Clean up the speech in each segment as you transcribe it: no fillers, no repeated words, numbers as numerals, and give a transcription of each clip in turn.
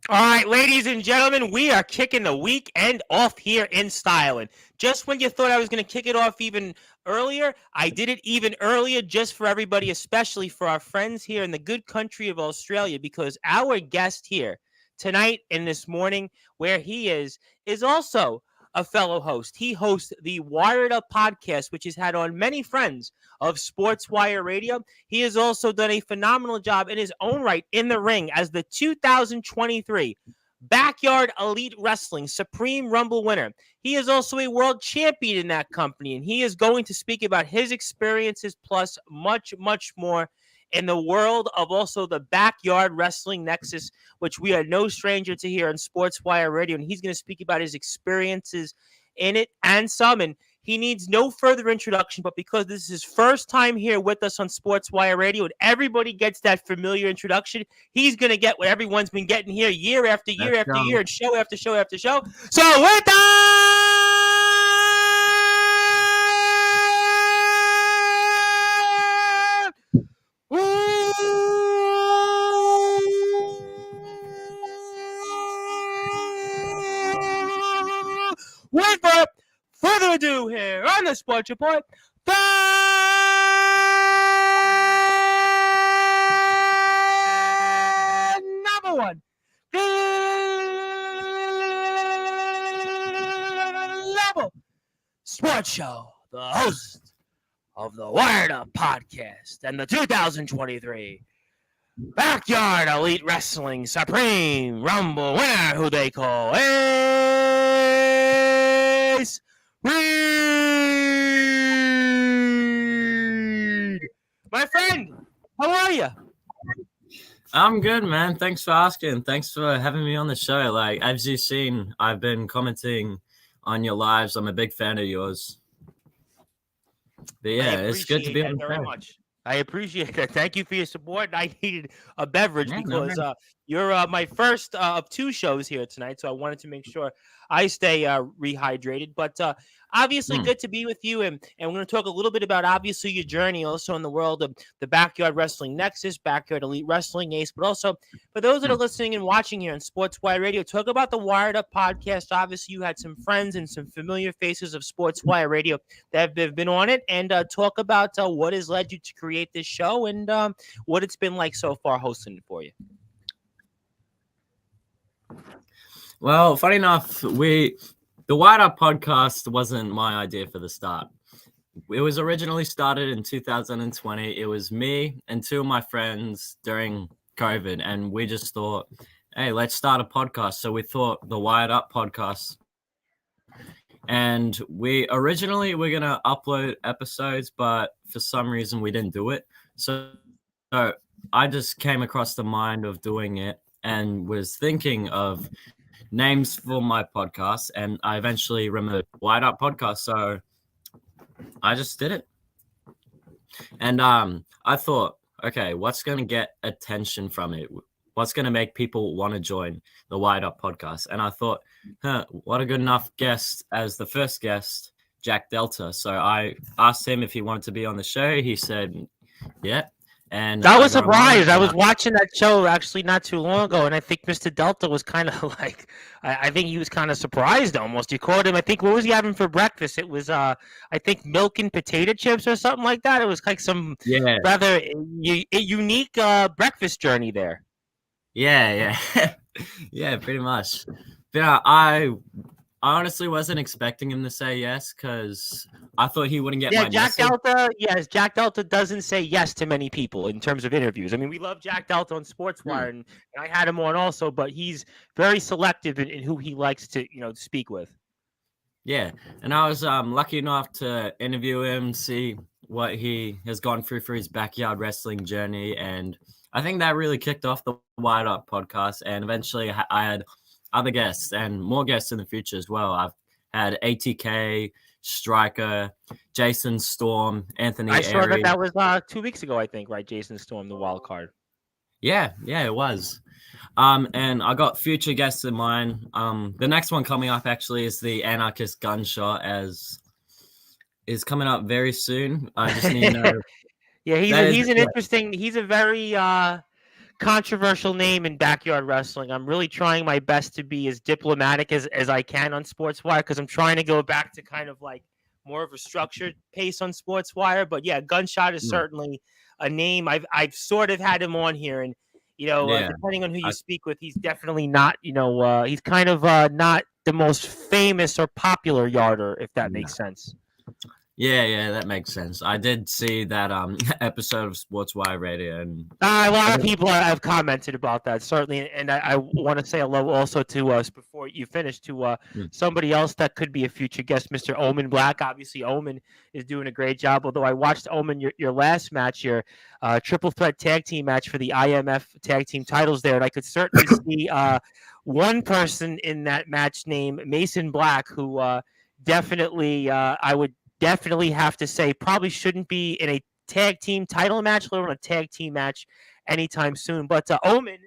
All right, ladies and gentlemen, we are kicking the weekend off here in style. And just when you thought I was going to kick it off even earlier, I did it even earlier just for everybody, especially for our friends here in the good country of Australia, because our guest here tonight and this morning, where he is also a fellow host. He hosts the Wired Up podcast, which has had on many friends of Sportswire Radio. He has also done a phenomenal job in his own right in the ring as the 2023 Backyard Elite Wrestling Supreme Rumble winner. He is also a world champion in that company, and he is going to speak about his experiences plus much, much more in the world of also the Backyard Wrestling Nexus, which we are no stranger to here on Sportswire Radio, and he's going to speak about his experiences in it and some, and he needs no further introduction, but because this is his first time here with us on Sportswire Radio and everybody gets that familiar introduction, he's going to get what everyone's been getting here year after year after year and show after show after show. So with that, without further ado here on the Sports Report, the number one, the level sports show, the host of the Wired Up podcast and the 2023 Backyard Elite Wrestling Supreme Rumble winner, who they call Ace Reed. My friend, how are you? I'm good, man. Thanks for asking. Thanks for having me on the show. Like, as you've seen, I've been commenting on your lives. I'm a big fan of yours. But yeah, it's good to be on the show. Much. I appreciate that. Thank you for your support. I needed a beverage because you're my first of two shows here tonight, so I wanted to make sure I stay rehydrated. But obviously, good to be with you, and we're going to talk a little bit about obviously your journey also in the world of the Backyard Wrestling Nexus, Backyard Elite Wrestling Ace, but also for those that are listening and watching here on Sportswire Radio, talk about the Wired Up podcast. Obviously, you had some friends and some familiar faces of Sportswire Radio that have been on it, and talk about what has led you to create this show and what it's been like so far hosting it for you. Well, funny enough, the Wired Up podcast wasn't my idea for the start. It was originally started in 2020. It was me and two of my friends during COVID, and we just thought, hey, let's start a podcast. So we thought the Wired Up podcast. And we originally were going to upload episodes, but for some reason we didn't do it. So I just came across the mind of doing it and was thinking of names for my podcast, and I eventually remembered Wired Up podcast, so I just did it. And I thought, okay, what's going to get attention from it? What's going to make people want to join the Wired Up podcast? And I thought, what a good enough guest as the first guest, Jack Delta. So I asked him if he wanted to be on the show. He said, yeah. And I was surprised. I was watching that show actually not too long ago, and I think Mr. Delta was kind of like, I think he was kind of surprised almost. You called him, I think, what was he having for breakfast? It was, I think, milk and potato chips or something like that. It was like some rather unique breakfast journey there. Yeah. Yeah, pretty much. But I honestly wasn't expecting him to say yes because I thought he wouldn't get my Jack message. Delta. Yes, Jack Delta doesn't say yes to many people in terms of interviews. I mean, we love Jack Delta on Sportswire, and I had him on also, but he's very selective in who he likes to, speak with. Yeah, and I was lucky enough to interview him, see what he has gone through for his backyard wrestling journey, and I think that really kicked off the Wired Up podcast, and eventually I had other guests and more guests in the future as well. I've had ATK, Striker, Jason Storm, Anthony I saw Airy. that was 2 weeks ago, I think, right? Jason Storm, the wild card. Yeah, it was. And I got future guests in mind. The next one coming up actually is the Anarchist Gunshot, is coming up very soon. I just need to know. Yeah, he's a very controversial name in backyard wrestling. I'm really trying my best to be as diplomatic as I can on Sportswire because I'm trying to go back to kind of like more of a structured pace on Sportswire. But yeah, Gunshot is certainly a name. I've sort of had him on here, and depending on who you speak with, he's definitely not. He's kind of not the most famous or popular yarder, if that makes sense. Yeah, that makes sense. I did see that episode of Sportswire Radio, and a lot of people have commented about that, certainly. And I want to say hello also to us before you finish to somebody else that could be a future guest, Mr. Omen Black. Obviously, Omen is doing a great job. Although I watched Omen your last match, your triple threat tag team match for the IMF tag team titles there, and I could certainly see one person in that match named Mason Black, who definitely I would definitely have to say probably shouldn't be in a tag team title match, let alone a tag team match anytime soon. But Omen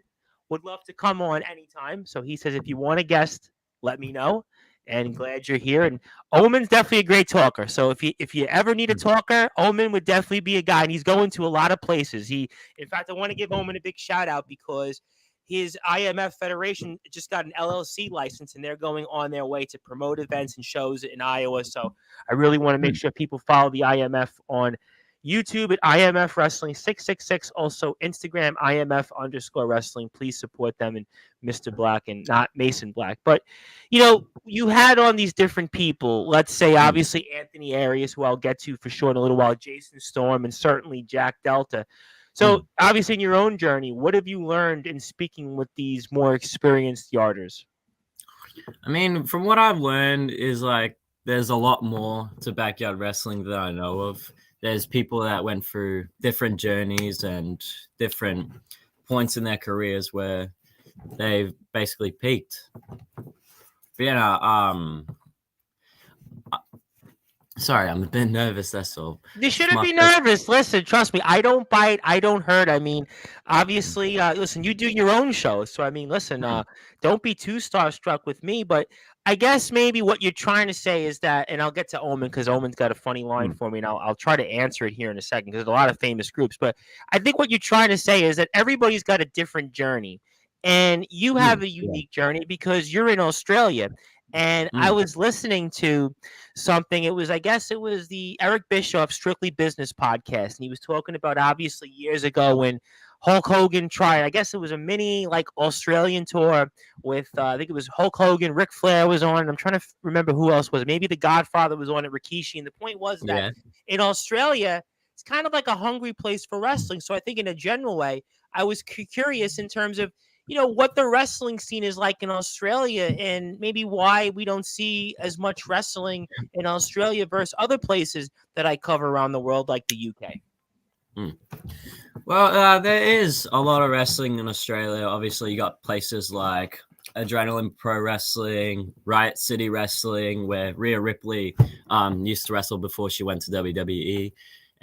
would love to come on anytime. So he says, if you want a guest, let me know. And glad you're here. And Omen's definitely a great talker. So if you ever need a talker, Omen would definitely be a guy. And he's going to a lot of places. In fact, I want to give Omen a big shout out because his IMF Federation just got an LLC license, and they're going on their way to promote events and shows in Iowa. So I really want to make sure people follow the IMF on YouTube at IMF Wrestling 666. Also Instagram IMF_wrestling. Please support them and Mr. Black and not Mason Black. But you had on these different people. Let's say obviously Anthony Arias, who I'll get to for sure in a little while, Jason Storm, and certainly Jack Delta. So obviously in your own journey, what have you learned in speaking with these more experienced yarders? I mean, from what I've learned is like there's a lot more to backyard wrestling than I know of. There's people that went through different journeys and different points in their careers where they've basically peaked. But sorry, I'm a bit nervous, that's all. You shouldn't be nervous. Listen, trust me, I don't bite, I don't hurt. I mean, obviously, listen, you do your own show. So, I mean, listen, don't be too starstruck with me. But I guess maybe what you're trying to say is that, and I'll get to Omen because Omen's got a funny line for me, and I'll try to answer it here in a second because there's a lot of famous groups. But I think what you're trying to say is that everybody's got a different journey. And you have a unique journey because you're in Australia. And I was listening to something. I guess it was the Eric Bischoff Strictly Business podcast. And he was talking about obviously years ago when Hulk Hogan tried, I guess it was a mini like Australian tour with, I think it was Hulk Hogan, Ric Flair was on. I'm trying to remember who else was it. Maybe the Godfather was on it, Rikishi. And the point was that in Australia, it's kind of like a hungry place for wrestling. So I think in a general way, I was curious in terms of, what the wrestling scene is like in Australia and maybe why we don't see as much wrestling in Australia versus other places that I cover around the world, like the UK. Well, there is a lot of wrestling in Australia. Obviously, you got places like Adrenaline Pro Wrestling, Riot City Wrestling, where Rhea Ripley used to wrestle before she went to WWE.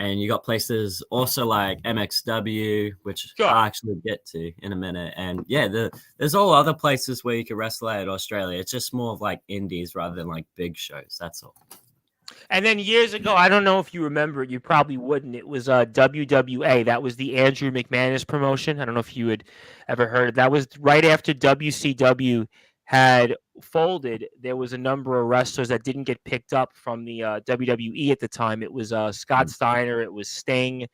And you got places also like MXW, which I'll actually get to in a minute. And there's all other places where you can wrestle at Australia. It's just more of like indies rather than like big shows. That's all. And then years ago, I don't know if you remember it, you probably wouldn't. It was WWA. That was the Andrew McManus promotion. I don't know if you had ever heard. That was right after WCW had folded. There was a number of wrestlers that didn't get picked up from the WWE at the time. It was Scott Steiner, it was Sting,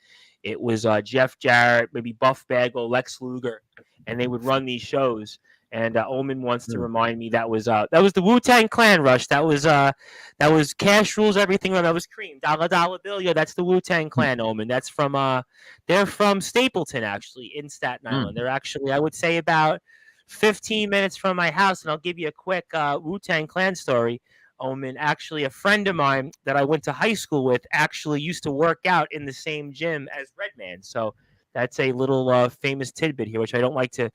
it was Jeff Jarrett, maybe Buff Bagwell, Lex Luger, and they would run these shows. And Omen wants to remind me that was the Wu-Tang Clan rush. That was Cash Rules Everything. That was Cream, Dollar Dollar Bill. Yeah, that's the Wu-Tang Clan. Omen. That's from they're from Stapleton actually in Staten Island. They're actually, I would say, about 15 minutes from my house, and I'll give you a quick Wu-Tang Clan story. Omen, actually, a friend of mine that I went to high school with actually used to work out in the same gym as Redman. So that's a little famous tidbit here, which I don't like to,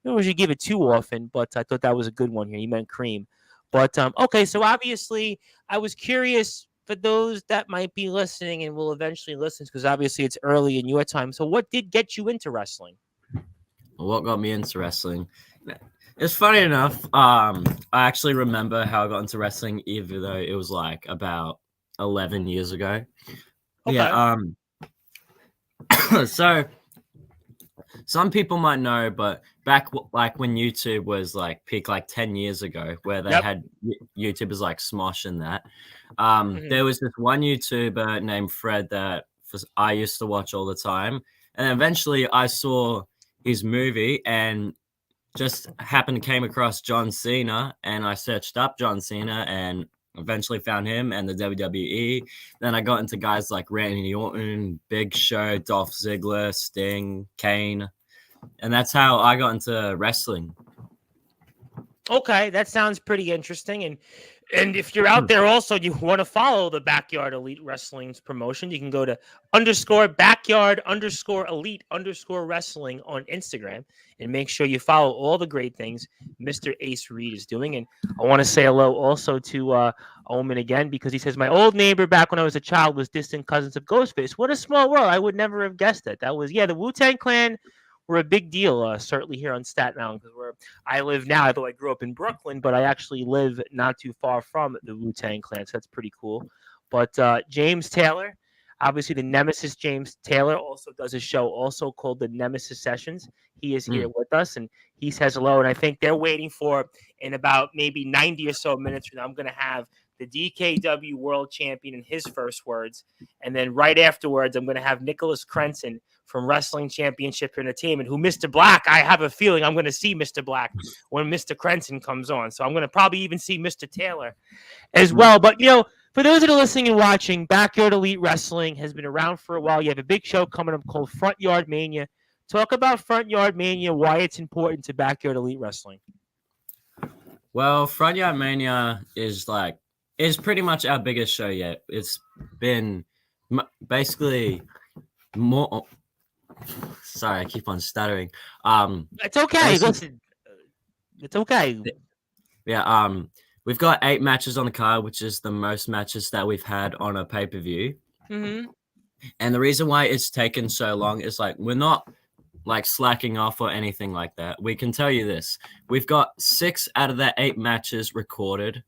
usually give it too often, but I thought that was a good one here. You meant Cream. But, okay, so obviously I was curious for those that might be listening and will eventually listen, because obviously it's early in your time. So what did get you into wrestling? What got me into wrestling? It's funny enough. I actually remember how I got into wrestling, even though it was like about 11 years ago. Okay. Yeah. So some people might know, but back like when YouTube was like peak like 10 years ago, where they Yep. had YouTubers like Smosh and that, Mhm. there was this one YouTuber named Fred that I used to watch all the time. And eventually I saw his movie and just happened came across John Cena, and I searched up John Cena and eventually found him and the WWE. Then I got into guys like Randy Orton, Big Show, Dolph Ziggler, Sting, Kane, and that's how I got into wrestling. Okay, that sounds pretty interesting. And if you're out there also, you want to follow the Backyard Elite Wrestling's promotion, you can go to _backyard_elite_wrestling on Instagram and make sure you follow all the great things Mr. Ace Reed is doing. And I want to say hello also to Omen again, because he says, my old neighbor back when I was a child was distant cousins of Ghostface. What a small world. I would never have guessed that. That was, the Wu-Tang Clan were a big deal, certainly here on Staten Island, because I live now, though I grew up in Brooklyn, but I actually live not too far from the Wu-Tang Clan, so that's pretty cool. But James Taylor, obviously the Nemesis James Taylor, also does a show also called the Nemesis Sessions. He is here with us, and he says hello, and I think they're waiting for, in about maybe 90 or so minutes from now, I'm going to have the DKW World Champion in his first words, and then right afterwards, I'm going to have Nicholas Crenson from Wrestling Championship Entertainment, who Mr. Black, I have a feeling I'm going to see Mr. Black when Mr. Crenson comes on. So I'm going to probably even see Mr. Taylor as well. But, for those that are listening and watching, Backyard Elite Wrestling has been around for a while. You have a big show coming up called Front Yard Mania. Talk about Front Yard Mania, why it's important to Backyard Elite Wrestling. Well, Front Yard Mania is pretty much our biggest show yet. It's been basically more... Sorry, I keep on stuttering. It's okay. Listen, it's okay. Yeah. We've got 8 matches on the card, which is the most matches that we've had on a pay-per-view. Mm-hmm. And the reason why it's taken so long is we're not slacking off or anything like that. We can tell you this: we've got 6 out of that 8 matches recorded.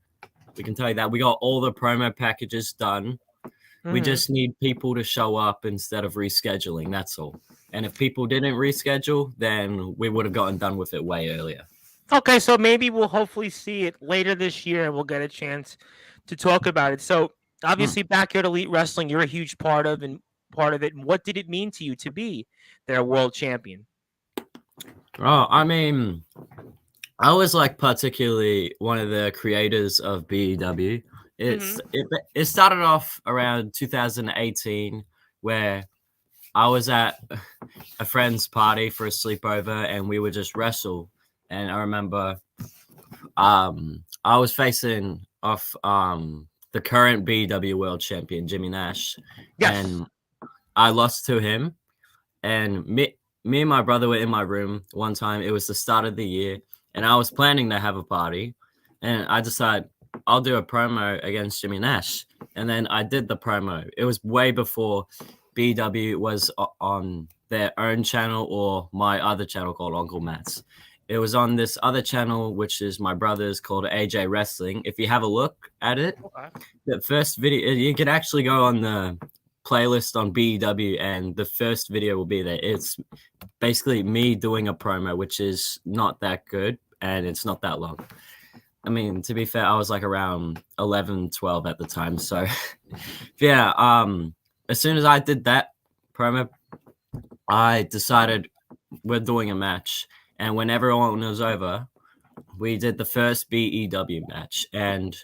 We can tell you that we got all the promo packages done. Mm-hmm. We just need people to show up instead of rescheduling. That's all. And if people didn't reschedule, then we would have gotten done with it way earlier. Okay, so maybe we'll hopefully see it later this year and we'll get a chance to talk about it. So obviously Backyard Elite Wrestling, you're a huge part of it. And what did it mean to you to be their world champion? Oh, I mean, I was particularly one of the creators of BEW. It started off around 2018, where I was at a friend's party for a sleepover and we would just wrestle. And I remember I was facing off the current BEW world champion, Jimmy Nash. Yes. And I lost to him. And me and my brother were in my room one time. It was the start of the year. And I was planning to have a party. And I decided I'll do a promo against Jimmy Nash. And then I did the promo. It was way before BW was on their own channel or my other channel called Uncle Matt's. It was on this other channel, which is my brother's, called AJ Wrestling. If you have a look at it, the first video, you can actually go on the playlist on BEW and the first video will be there. It's basically me doing a promo, which is not that good and it's not that long. I mean, to be fair, I was around 11, 12 at the time. So yeah, as soon as I did that promo, I decided we're doing a match. And when everyone was over, we did the first BEW match. And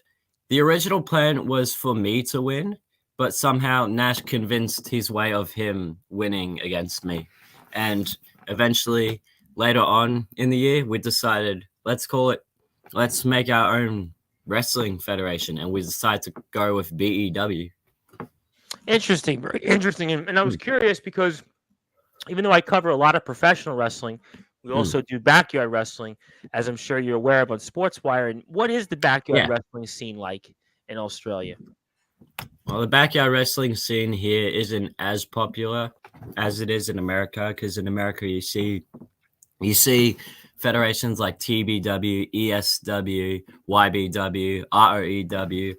the original plan was for me to win, but somehow Nash convinced his way of him winning against me. And eventually, later on in the year, we decided, let's make our own wrestling federation. And we decided to go with BEW. Interesting, very interesting. And I was curious because even though I cover a lot of professional wrestling, we also do backyard wrestling, as I'm sure you're aware of on Sportswire. And what is the backyard wrestling scene like in Australia? Well, the backyard wrestling scene here isn't as popular as it is in America, because in America you see federations like TBW, ESW, YBW, ROEW,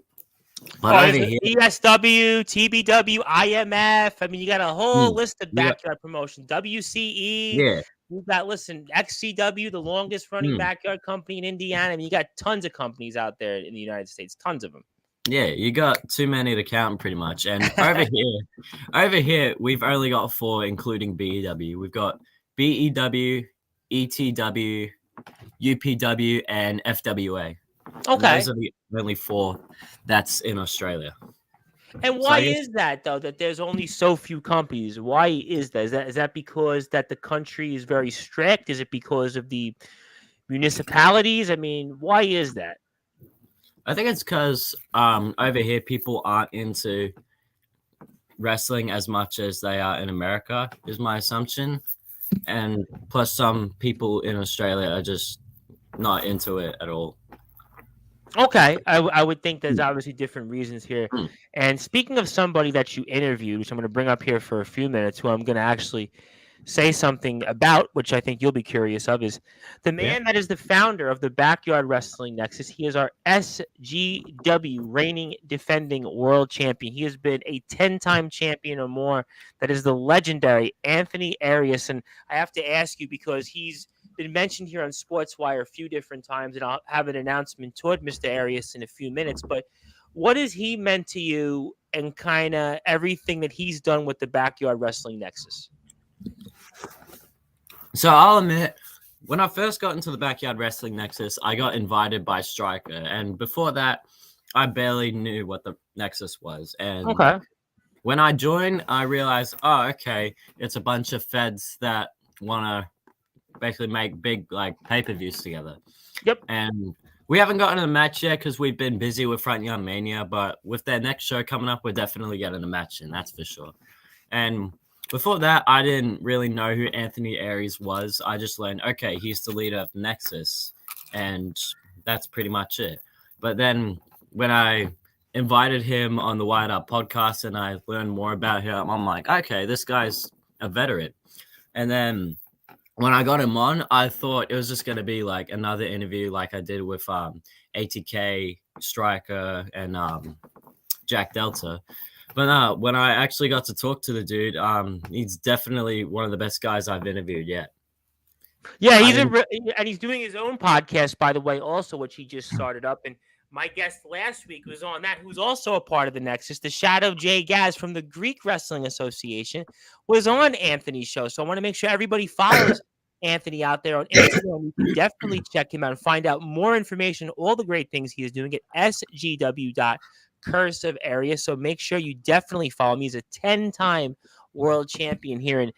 But Oh, over there's here, ESW, TBW, IMF. I mean, you got a whole mm, list of you got, backyard promotions. WCE. yeah, You've got, listen, XCW, the longest running mm, backyard company in Indiana. I mean, you got tons of companies out there in the United States, tons of them. yeah, you got too many to count pretty much. And over here, we've only got 4, including BEW. We've got BEW, ETW, UPW, and FWA. And Okay. those are the only 4 that's in Australia. And So why I guess, is that though? That there's only so few companies. Why is that? Is that because that the country is very strict? Is it because of the municipalities? I mean, why is that? I think it's because over here people aren't into wrestling as much as they are in America, is my assumption. And plus, some people in Australia are just not into it at all. Okay, I would think there's obviously different reasons here. Mm. And speaking of somebody that you interviewed, which I'm going to bring up here for a few minutes, who I'm going to actually say something about, which I think you'll be curious of, is the Yeah. man that is the founder of the Backyard Wrestling Nexus. He is our SGW reigning defending world champion. He has been a 10-time champion or more. That is the legendary Anthony Arias. And I have to ask you, because he's been mentioned here on Sportswire a few different times, and I'll have an announcement toward Mr. Arias in a few minutes. But what has he meant to you, and kind of everything that he's done with the Backyard Wrestling Nexus? So I'll admit, when I first got into the Backyard Wrestling Nexus, I got invited by Striker. And before that, I barely knew what the Nexus was. And Okay. when I joined, I realized, oh, okay, it's a bunch of feds that want to basically make big like pay-per-views together. Yep. And we haven't gotten a match yet because we've been busy with Front Yard Mania, but with their next show coming up, we're definitely getting a match in, that's for sure. And before that, I didn't really know who Anthony Aries was. I just learned, okay, he's the leader of Nexus, and that's pretty much it. But then when I invited him on the Wired Up podcast and I learned more about him, I'm like, okay, this guy's a veteran. And then when I got him on, I thought it was just going to be like another interview like I did with ATK, Striker, and Jack Delta. But when I actually got to talk to the dude, he's definitely one of the best guys I've interviewed yet. Yeah, and he's doing his own podcast, by the way, also, which he just started up. And my guest last week was on that, who's also a part of the Nexus. The Shadow J. Gaz from the Greek Wrestling Association was on Anthony's show. So I want to make sure everybody follows Anthony out there on Instagram. You can definitely check him out and find out more information, all the great things he is doing at sgw.cursive area. So make sure you definitely follow him. He's a 10-time world champion here.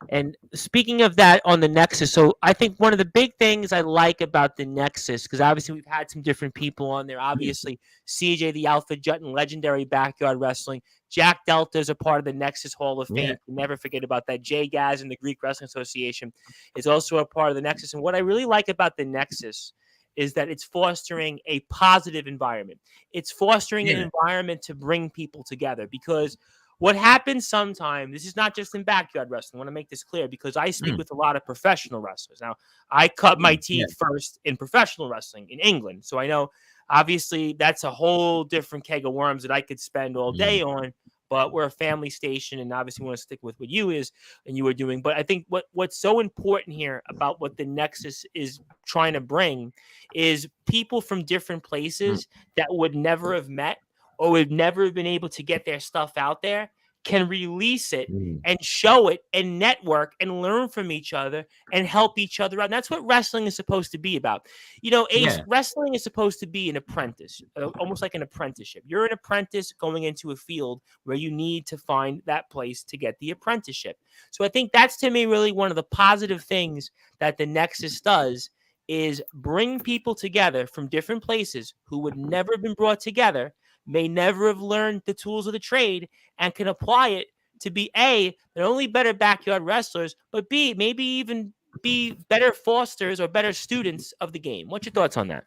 And speaking of that on the Nexus, so I think one of the big things I like about the Nexus, because obviously we've had some different people on there. Obviously, CJ the Alpha Jutton, legendary Backyard Wrestling. Jack Delta is a part of the Nexus Hall of Fame. Yeah. Never forget about that. Jay Gaz in the Greek Wrestling Association is also a part of the Nexus. And what I really like about the Nexus is that it's fostering a positive environment. It's fostering an environment to bring people together, because what happens sometimes, this is not just in backyard wrestling. I want to make this clear, because I speak with a lot of professional wrestlers. Now, I cut my teeth first in professional wrestling in England. So I know, obviously, that's a whole different keg of worms that I could spend all day on. But we're a family station, and obviously we want to stick with what you is and you are doing. But I think what's so important here about what the Nexus is trying to bring is people from different places that would never have met or would never have been able to get their stuff out there can release it and show it and network and learn from each other and help each other out. And that's what wrestling is supposed to be about. You know, Ace, wrestling is supposed to be an apprentice, almost like an apprenticeship. You're an apprentice going into a field where you need to find that place to get the apprenticeship. So I think that's, to me, really one of the positive things that the Nexus does, is bring people together from different places who would never have been brought together, may never have learned the tools of the trade, and can apply it to be A, not only better backyard wrestlers, but B, maybe even be better fosters or better students of the game. What's your thoughts on that?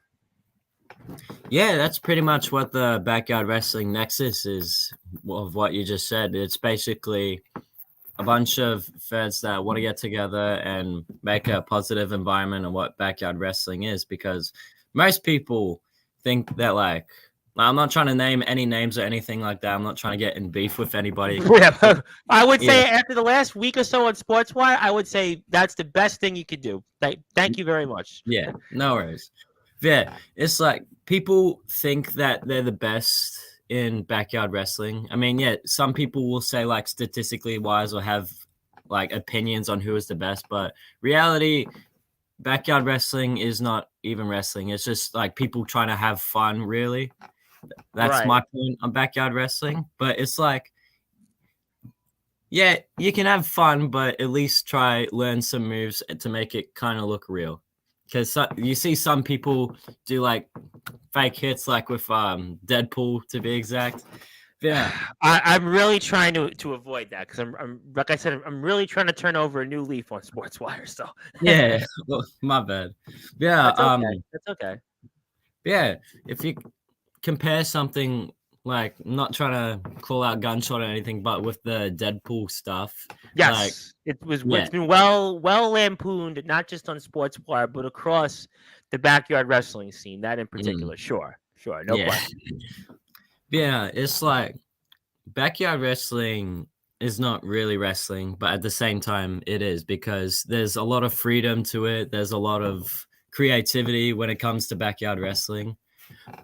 Yeah, that's pretty much what the Backyard Wrestling Nexus is, of what you just said. It's basically a bunch of feds that want to get together and make a positive environment of what backyard wrestling is, because most people think that like I'm not trying to name any names or anything like that. I'm not trying to get in beef with anybody. Yeah, I would Yeah. say after the last week or so on Sportswire, I would say that's the best thing you could do. Thank you very much. Yeah, no worries. Yeah, it's like people think that they're the best in backyard wrestling. I mean, yeah, some people will say like statistically wise or have like opinions on who is the best, but reality, backyard wrestling is not even wrestling. It's just like people trying to have fun, really. That's Right. my point on backyard wrestling. But it's like, yeah, you can have fun, but at least try learn some moves to make it kind of look real. Because you see some people do like fake hits, like with Deadpool to be exact. Yeah, I'm really trying to avoid that because I'm like I said, I'm really trying to turn over a new leaf on Sportswire. So yeah. Well, my bad. Yeah, that's okay. That's okay. yeah. If you compare something like not trying to call out gunshot or anything, but with the Deadpool stuff, like Yes, yeah, it's been well lampooned, not just on Sportswire, but across the backyard wrestling scene. That in particular, sure, no yeah, question. yeah. It's like backyard wrestling is not really wrestling, but at the same time, it is because there's a lot of freedom to it. There's a lot of creativity when it comes to backyard wrestling.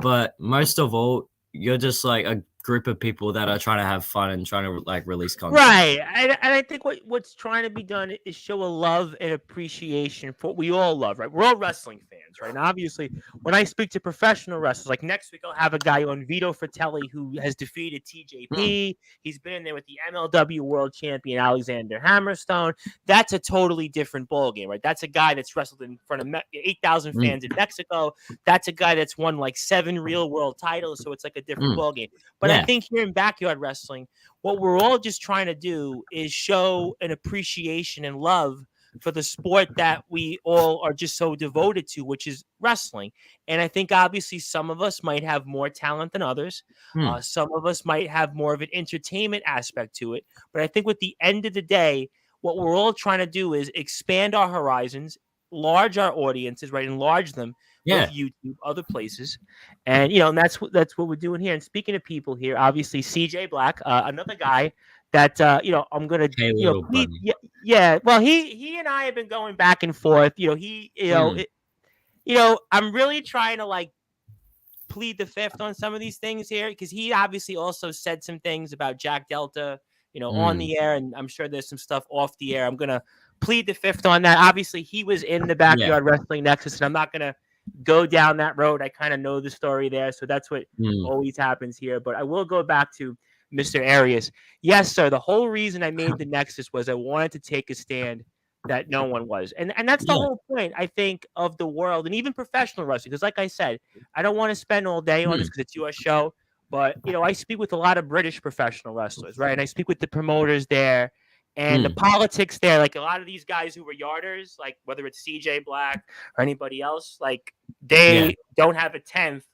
But most of all, you're just like a group of people that are trying to have fun and trying to like release content. Right, and I think what's trying to be done is show a love and appreciation for what we all love, right? We're all wrestling fans, right? And obviously, when I speak to professional wrestlers, like next week, I'll have a guy on Vito Fratelli who has defeated TJP. He's been in there with the MLW World Champion Alexander Hammerstone. That's a totally different ballgame, right? That's a guy that's wrestled in front of 8,000 fans in Mexico. That's a guy that's won like 7 real world titles, so it's like a different ballgame. But I think here in backyard wrestling, what we're all just trying to do is show an appreciation and love for the sport that we all are just so devoted to, which is wrestling. And I think obviously some of us might have more talent than others. Some of us might have more of an entertainment aspect to it. But I think with the end of the day, what we're all trying to do is expand our horizons, enlarge our audiences, right? Enlarge them with YouTube, other places, and and that's what we're doing here. And speaking of people here, obviously CJ Black, another guy that I'm gonna Hey, little please, bunny. yeah. Well, he and I have been going back and forth. I'm really trying to like plead the fifth on some of these things here because he obviously also said some things about Jack Delta, on the air, and I'm sure there's some stuff off the air. I'm gonna plead the fifth on that. Obviously, he was in the backyard wrestling nexus, and I'm not gonna go down that road. I kind of know the story there, so that's what always happens here. But I will go back to Mr. Arias. Yes, sir. The whole reason I made the nexus was I wanted to take a stand that no one was, and that's the whole point, I think, of the world and even professional wrestling. Because, like I said, I don't want to spend all day on this because it's your show. But I speak with a lot of British professional wrestlers, right? And I speak with the promoters there. And the politics there, like a lot of these guys who were yarders, like whether it's CJ Black or anybody else, like they don't have a tenth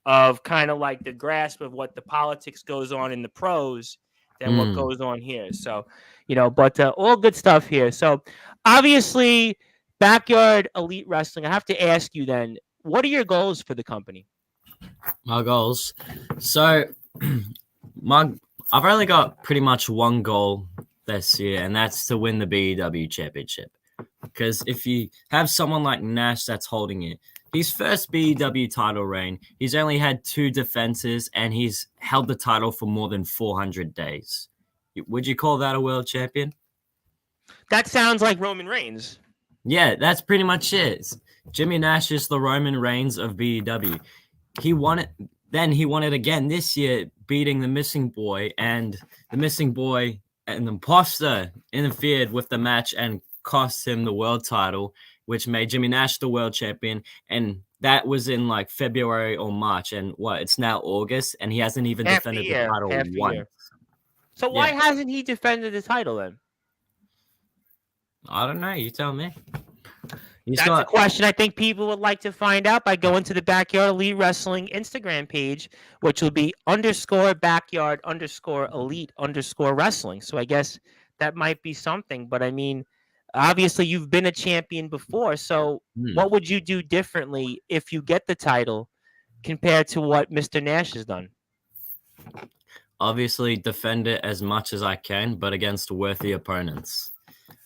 of kind of like the grasp of what the politics goes on in the pros than what goes on here. So, but all good stuff here. So obviously, backyard elite wrestling. I have to ask you then, what are your goals for the company? My goals. So, I've only got pretty much one goal this year, and that's to win the BEW championship. Because if you have someone like Nash that's holding it, his first BEW title reign, he's only had 2 defenses, and he's held the title for more than 400 days. Would you call that a world champion? That sounds like Roman Reigns. Yeah, that's pretty much it. Jimmy Nash is the Roman Reigns of BEW. He won it. Then he won it again this year, beating the Missing Boy, and the Missing Boy and the Imposter interfered with the match and cost him the world title, which made Jimmy Nash the world champion. And that was in like February or March. And it's now August, and he hasn't even defended the title once. So why hasn't he defended the title then? I don't know. You tell me. That's a question I think people would like to find out by going to the Backyard Elite Wrestling Instagram page, which will be _backyard_elite_wrestling. So I guess that might be something. But I mean, obviously you've been a champion before. So what would you do differently if you get the title compared to what Mr. Nash has done? Obviously, defend it as much as I can, but against worthy opponents.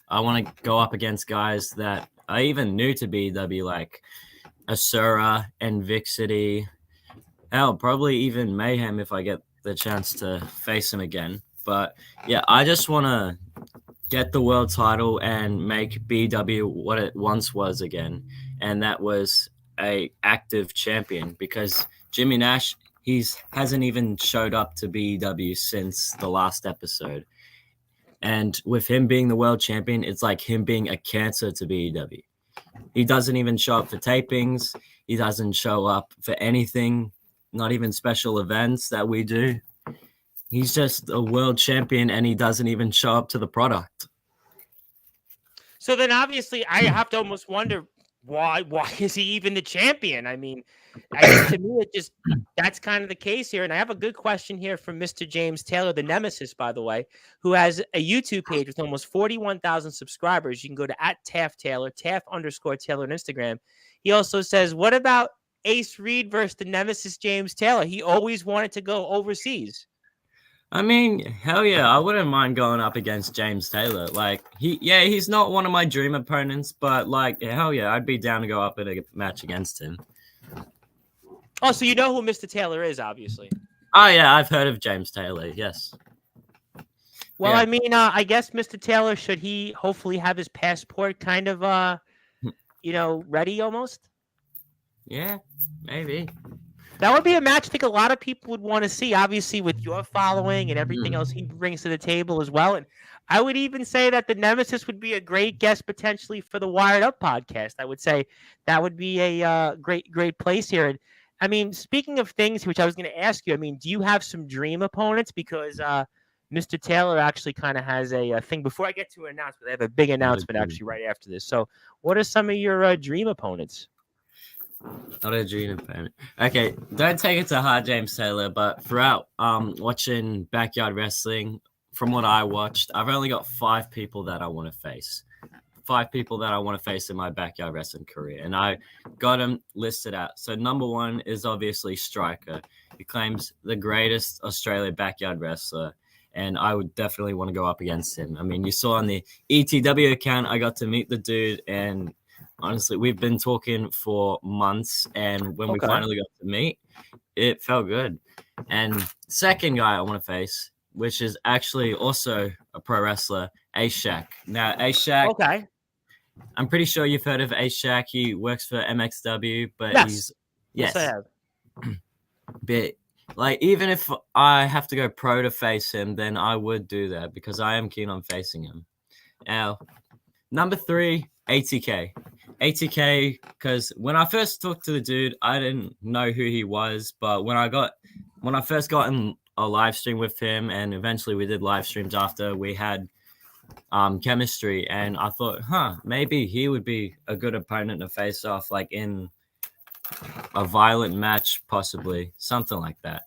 I want to go up against guys that I even knew to BW, like Asura and Vixity. Hell, probably even Mayhem if I get the chance to face him again. But yeah, I just want to get the world title and make BW what it once was again, and that was a active champion, because Jimmy Nash, hasn't even showed up to BW since the last episode. And with him being the world champion, it's like him being a cancer to BW. He doesn't even show up for tapings. He doesn't show up for anything, not even special events that we do. He's just a world champion, and he doesn't even show up to the product. So then obviously I have to almost wonder why is he even the champion? I mean, I guess to me that's kind of the case here. And I have a good question here from Mr. James Taylor, the Nemesis, by the way, who has a YouTube page with almost 41,000 subscribers. You can go to @TaftTaylor, @Taft_Taylor on Instagram. He also says, what about Ace Reed versus the Nemesis James Taylor? He always wanted to go overseas. I mean, hell yeah, I wouldn't mind going up against James Taylor. Like, he's not one of my dream opponents, but like, hell yeah, I'd be down to go up in a match against him. Oh, so you know who Mr. Taylor is, obviously. Oh yeah, I've heard of James Taylor, yes. Well, yeah. I mean, I guess Mr. Taylor, should he hopefully have his passport kind of, ready almost? Yeah, maybe. That would be a match I think a lot of people would want to see, obviously, with your following and everything else he brings to the table as well. And I would even say that the Nemesis would be a great guest potentially for the Wired Up podcast. I would say that would be a great place here. And I mean, speaking of things which I was going to ask you, I mean, do you have some dream opponents? Because Mr. Taylor actually kind of has a thing. Before I get to an announcement, I have a big announcement actually right after this. So what are some of your dream opponents? Not a dream opponent. Okay, don't take it to heart, James Taylor, but throughout watching Backyard Wrestling, from what I watched, I've only got 5 people that I want to face. 5 people that I want to face in my Backyard Wrestling career, and I got them listed out. So number 1 is obviously Striker. He claims the greatest Australia backyard wrestler, and I would definitely want to go up against him. I mean, you saw on the ETW account, I got to meet the dude, and honestly, we've been talking for months, and when we finally got to meet, it felt good. And second guy I want to face, which is actually also a pro wrestler, A-Shack. Now, A-Shack, I'm pretty sure you've heard of A-Shack. He works for MXW, but yes, I have. But like, even if I have to go pro to face him, then I would do that because I am keen on facing him. Now, number 3, ATK. ATK, because when I first talked to the dude, I didn't know who he was, but when I first got in a live stream with him, and eventually we did live streams after, we had chemistry, and I thought, maybe he would be a good opponent to face off, like in a violent match, possibly, something like that.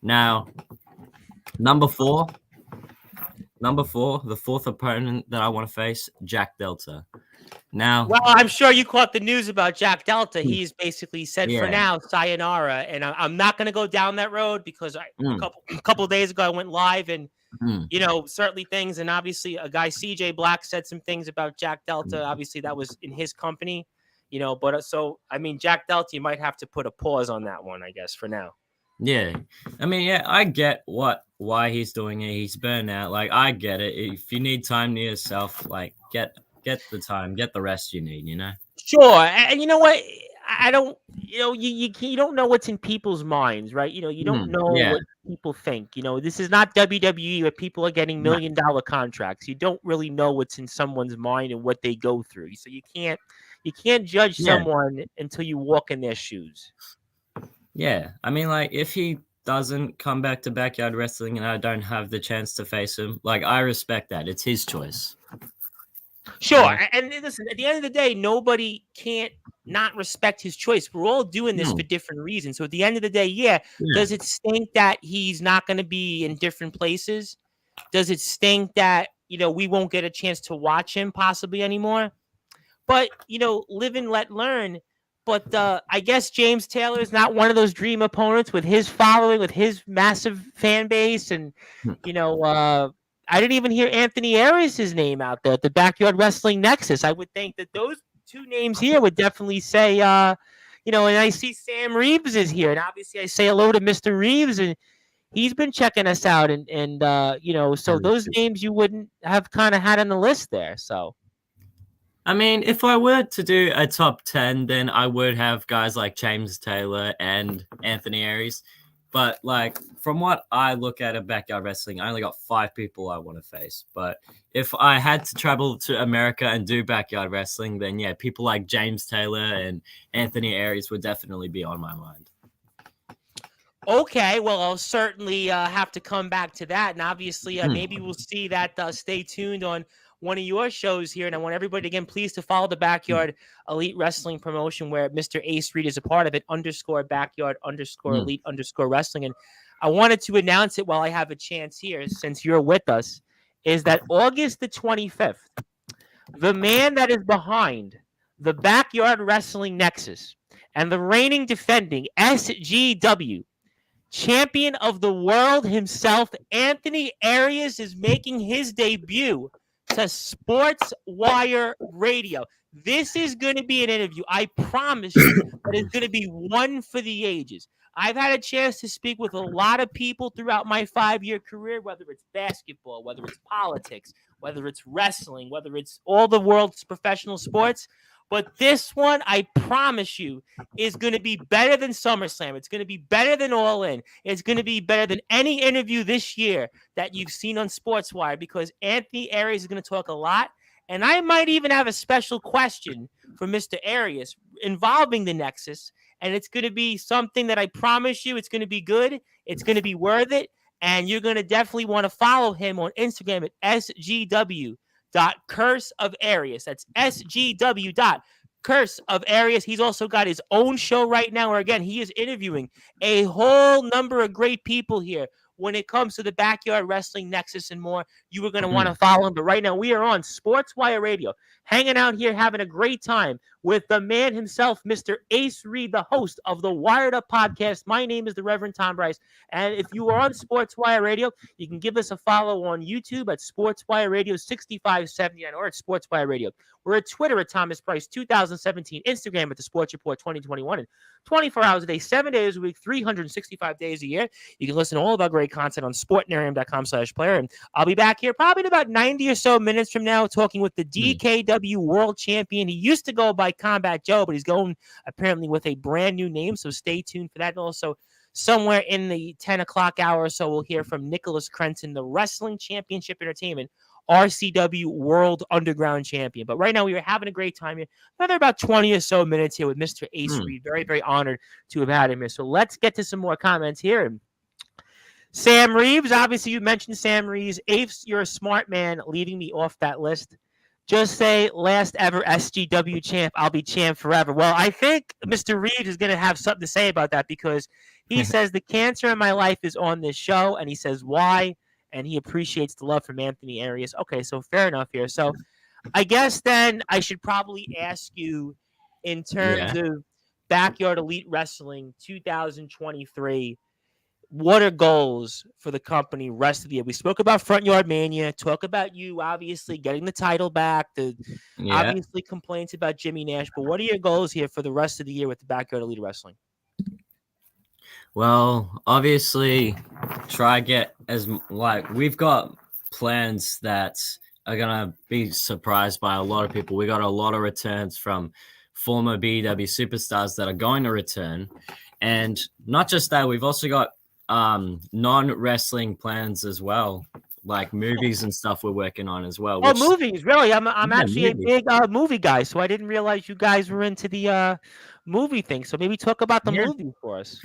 Now, number 4, the 4th opponent that I want to face, Jack Delta. Now, well, I'm sure you caught the news about Jack Delta. He's basically said for now, sayonara. And I'm not going to go down that road because a couple of days ago I went live and, certainly things. And obviously a guy, CJ Black, said some things about Jack Delta. Obviously that was in his company, but so, I mean, Jack Delta, you might have to put a pause on that one, I guess, for now. Yeah. I mean, I get why he's doing it. He's burned out. Like, I get it. If you need time to yourself, like, get the time, get the rest you need, Sure. And you know what? I don't, you don't know what's in people's minds, right? You don't know what people think. This is not WWE where people are getting $1 million contracts. You don't really know what's in someone's mind and what they go through. So you can't judge someone until you walk in their shoes. Yeah. I mean, like, if he doesn't come back to Backyard Wrestling and I don't have the chance to face him, like, I respect that. It's his choice. Sure. And listen, at the end of the day, nobody can't not respect his choice. We're all doing this for different reasons. So at the end of the day, does it stink that he's not going to be in different places? Does it stink that, we won't get a chance to watch him possibly anymore? But, live and let learn. But I guess James Taylor is not one of those dream opponents with his following, with his massive fan base. And, I didn't even hear Anthony Arias' name out there at the Backyard Wrestling Nexus. I would think that those two names here would definitely say, and I see Sam Reeves is here. And obviously I say hello to Mr. Reeves, and he's been checking us out. So those names you wouldn't have kind of had on the list there. So. I mean, if I were to do a top 10, then I would have guys like James Taylor and Anthony Aries. But, like, from what I look at Backyard Wrestling, I only got 5 people I want to face. But if I had to travel to America and do Backyard Wrestling, then, yeah, people like James Taylor and Anthony Aries would definitely be on my mind. Okay, well, I'll certainly have to come back to that. And obviously, maybe we'll see that. Stay tuned on one of your shows here. And I want everybody, again, please to follow the Backyard Elite Wrestling promotion where Mr. Ace Reed is a part of it, _Backyard_Elite_Wrestling. And I wanted to announce it while I have a chance here, since you're with us, is that August the 25th, the man that is behind the Backyard Wrestling Nexus and the reigning defending SGW champion of the world himself, Anthony Arias, is making his debut to Sportswire Radio. This is going to be an interview, I promise you, that is going to be one for the ages. I've had a chance to speak with a lot of people throughout my 5-year career, whether it's basketball, whether it's politics, whether it's wrestling, whether it's all the world's professional sports. But this one, I promise you, is going to be better than SummerSlam. It's going to be better than All In. It's going to be better than any interview this year that you've seen on Sportswire, because Anthony Arias is going to talk a lot. And I might even have a special question for Mr. Arias involving the Nexus. And it's going to be something that I promise you, it's going to be good. It's going to be worth it. And you're going to definitely want to follow him on Instagram at SGW.CurseOfArias. That's SGW.CurseOfArias. He's also got his own show right now where, again, he is interviewing a whole number of great people here when it comes to the Backyard Wrestling Nexus and more. You are going to want to follow him. But right now, we are on Sportswire Radio, hanging out here, having a great time with the man himself, Mr. Ace Reed, the host of the Wired Up podcast. My name is the Reverend Tom Bryce. And if you are on Sportswire Radio, you can give us a follow on YouTube at Sportswire Radio 6579 or at Sportswire Radio. We're at Twitter at Thomas Bryce 2017, Instagram at the Sports Report 2021, and 24 hours a day, 7 days a week, 365 days a year. You can listen to all of our great content on sportnarium.com/player. And I'll be back here probably in about 90 or so minutes from now talking with the DKW World Champion. He used to go by Combat Joe, but he's going apparently with a brand new name, so stay tuned for that. And also, somewhere in the 10 o'clock hour or so, we'll hear from Nicholas Crenson, the Wrestling Championship Entertainment RCW World Underground Champion. But right now, we are having a great time here. Another about 20 or so minutes here with Mr. Ace Reed. Very, very honored to have had him here. So let's get to some more comments here. Sam Reeves, obviously you mentioned Sam Reeves. Ace, you're a smart man, leaving me off that list. Just say last ever SGW champ. I'll be champ forever. Well, I think Mr. Reeves is going to have something to say about that, because he says the cancer in my life is on this show, and he says why, and he appreciates the love from Anthony Arias. Okay, so fair enough here. So I guess then I should probably ask you, in terms of Backyard Elite Wrestling 2023, what are goals for the company rest of the year? We spoke about Front Yard Mania, talk about you obviously getting the title back, obviously complaints about Jimmy Nash, but what are your goals here for the rest of the year with the Backyard Elite Wrestling? Well, obviously, try get we've got plans that are gonna be surprised by a lot of people. We got a lot of returns from former BEW superstars that are going to return, and not just that, we've also got non-wrestling plans as well, like movies and stuff we're working on as well. Oh, movies, really? I'm actually a big movie guy, so I didn't realize you guys were into the movie thing. So maybe talk about the movie for us.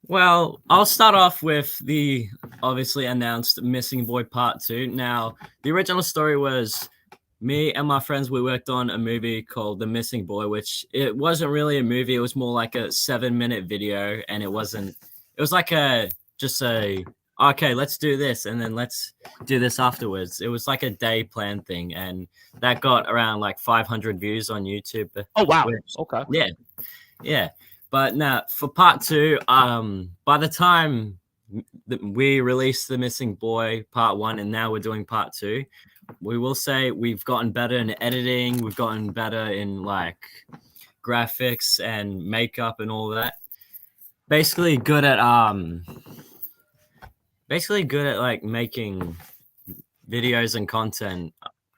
Well, I'll start off with the obviously announced Missing Boy Part 2. Now, the original story was me and my friends, we worked on a movie called The Missing Boy, which it wasn't really a movie. It was more like a 7-minute video, and it was like just a okay, let's do this, and then let's do this afterwards. It was like a day plan thing, and that got around like 500 views on YouTube. Oh wow. Which, Okay. yeah. But now for part 2, by the time we released The Missing Boy part 1, and now we're doing part 2, we will say we've gotten better in editing. We've gotten better in like graphics and makeup and all that. Basically good at like making videos and content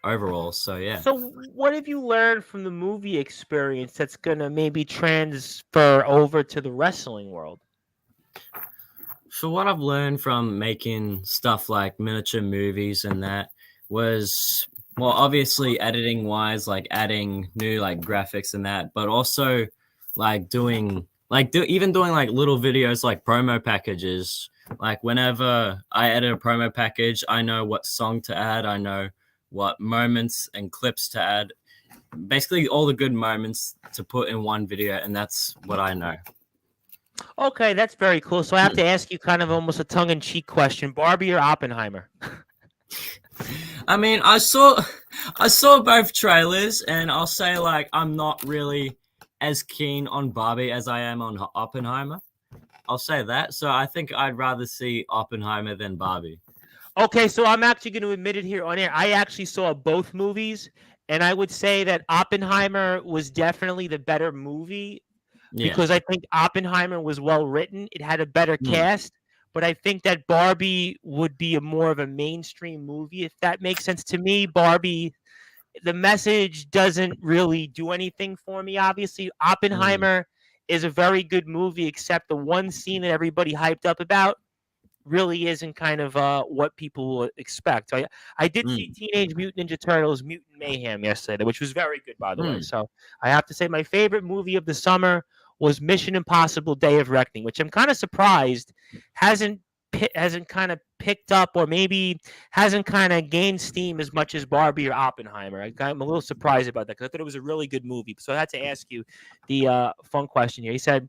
overall. So yeah. So what have you learned from the movie experience that's gonna maybe transfer over to the wrestling world? So what I've learned from making stuff like miniature movies and that was, well, obviously editing wise, like adding new like graphics and that, but also like doing like even doing like little videos like promo packages. Like whenever I edit a promo package, I know what song to add, I know what moments and clips to add. Basically all the good moments to put in one video, and that's what I know. Okay, that's very cool. So I have to ask you kind of almost a tongue-in-cheek question: Barbie or Oppenheimer? I mean, I saw both trailers, and I'll say like I'm not really as keen on Barbie as I am on Oppenheimer. I'll say that. So I think I'd rather see Oppenheimer than Barbie. Okay, so I'm actually going to admit it here on air. I actually saw both movies, and I would say that Oppenheimer was definitely the better movie. Yeah. Because I think Oppenheimer was well written. It had a better cast, but I think that Barbie would be more of a mainstream movie, if that makes sense to me. Barbie, the message doesn't really do anything for me, obviously. Oppenheimer is a very good movie, except the one scene that everybody hyped up about really isn't kind of what people would expect. I did see Teenage Mutant Ninja Turtles Mutant Mayhem yesterday, which was very good, by the way. So I have to say my favorite movie of the summer was Mission Impossible Day of Reckoning, which I'm kind of surprised hasn't kind of picked up, or maybe hasn't kind of gained steam as much as Barbie or Oppenheimer. I'm a little surprised about that because I thought it was a really good movie. So I had to ask you the fun question here. He said,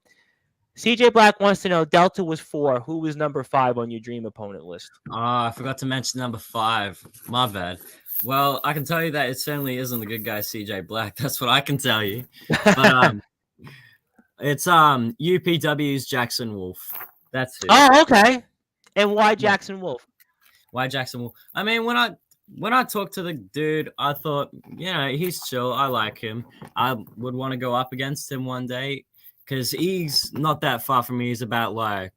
CJ Black wants to know, Delta was 4. Who was number 5 on your dream opponent list? Oh, I forgot to mention number 5. My bad. Well, I can tell you that it certainly isn't the good guy CJ Black. That's what I can tell you. But it's UPW's Jackson Wolf. That's it. Oh, okay. And why Jackson Wolf? Why Jackson Wolf? I mean, when I talked to the dude, I thought, he's chill. I like him. I would want to go up against him one day because he's not that far from me. He's about like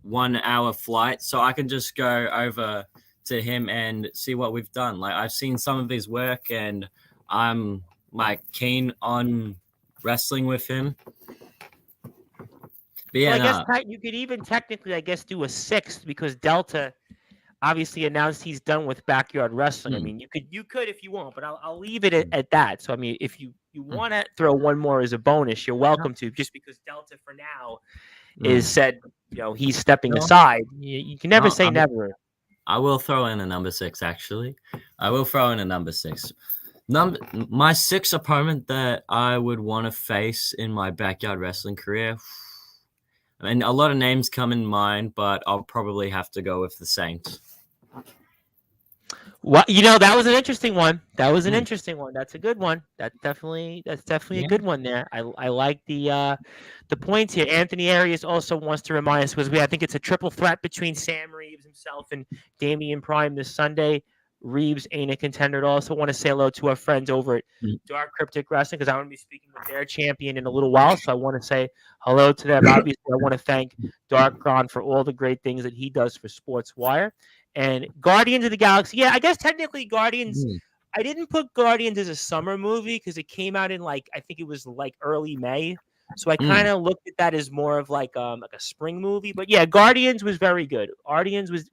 1 hour flight, so I can just go over to him and see what we've done. Like I've seen some of his work, and I'm like keen on wrestling with him. But yeah, well, I guess you could even technically, I guess, do a 6th because Delta obviously announced he's done with backyard wrestling. I mean, you could if you want, but I'll leave it at that. So I mean, if you want to throw one more as a bonus, you're welcome to. Just because Delta for now is said, he's stepping aside. You can never say never. I will throw in a number 6. Actually, I will throw in a number 6. My 6th opponent that I would want to face in my backyard wrestling career. I mean, a lot of names come in mind, but I'll probably have to go with the Saints. Well, that was an interesting one. That's a good one. That's definitely a good one there. I like the points here. Anthony Arias also wants to remind us, because I think it's a triple threat between Sam Reeves himself and Damian Prime this Sunday. Reeves ain't a contender. I also want to say hello to our friends over at Dark Kryptic Wrestling, because I'm going to be speaking with their champion in a little while. So I want to say hello to them. Obviously, I want to thank Dark Gron for all the great things that he does for Sportswire. And Guardians of the Galaxy. Yeah, I guess technically Guardians. I didn't put Guardians as a summer movie because it came out in I think it was early May. So I kind of looked at that as more of like a spring movie. But yeah, Guardians was very good. Guardians was